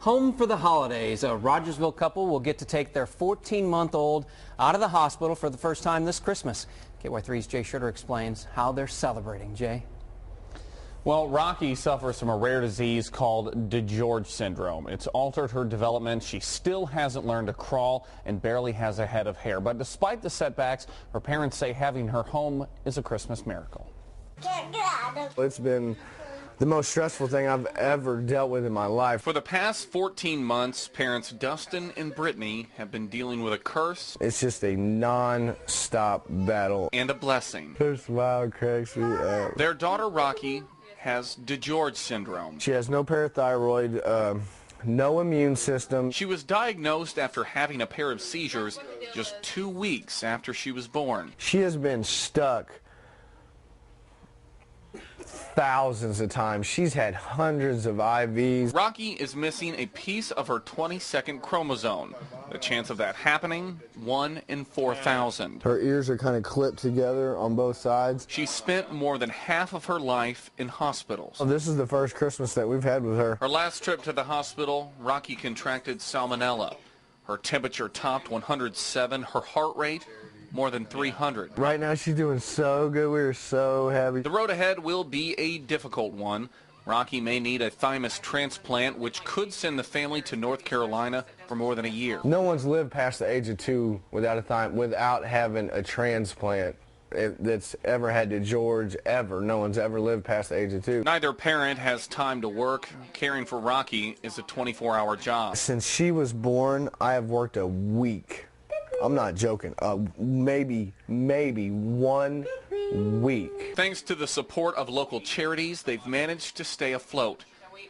Home for the holidays. A Rogersville couple will get to take their 14-month-old out of the hospital for the first time this Christmas. KY3's Jay Schroeder explains how they're celebrating. Jay? Well, Rocci suffers from a rare disease called DiGeorge syndrome. It's altered her development. She still hasn't learned to crawl and barely has a head of hair. But despite the setbacks, her parents say having her home is a Christmas miracle. It's been the most stressful thing I've ever dealt with in my life. For the past 14 months, parents Dustin and Brittany have been dealing with a curse. It's just a non-stop battle. And a blessing. Her smile cracks me up. Their daughter Rocci has DiGeorge syndrome. She has no parathyroid, no immune system. She was diagnosed after having a pair of seizures just 2 weeks after she was born. She has been stuck thousands of times. She's had hundreds of IVs. Rocci is missing a piece of her 22nd chromosome. The chance of that happening, 1 in 4,000. Her ears are kind of clipped together on both sides. She spent more than half of her life in hospitals. This is the first Christmas that we've had with her. Her last trip to the hospital, Rocci contracted salmonella. Her temperature topped 107, her heart rate more than 300. Right now she's doing so good. We are so happy. The road ahead will be a difficult one. Rocci may need a thymus transplant, which could send the family to North Carolina for more than a year. No one's lived past the age of 2 without having a transplant that's ever had DiGeorge, ever. No one's ever lived past the age of 2. Neither parent has time to work. Caring for Rocci is a 24-hour job. Since she was born, I have worked a week. I'm not joking. Maybe 1 week. Thanks to the support of local charities, they've managed to stay afloat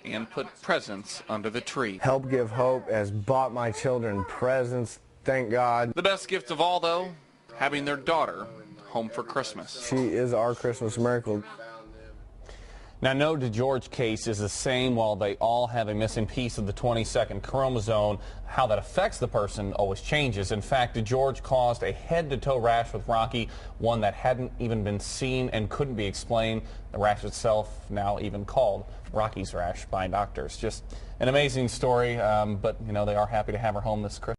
and put presents under the tree. Help Give Hope has bought my children presents, thank God. The best gift of all, though, having their daughter home for Christmas. She is our Christmas miracle. Now, no DiGeorge case is the same while they all have a missing piece of the 22nd chromosome. How that affects the person always changes. In fact, DiGeorge caused a head-to-toe rash with Rocci, one that hadn't even been seen and couldn't be explained. The rash itself now even called Rocci's rash by doctors. Just an amazing story, but, you know, they are happy to have her home this Christmas.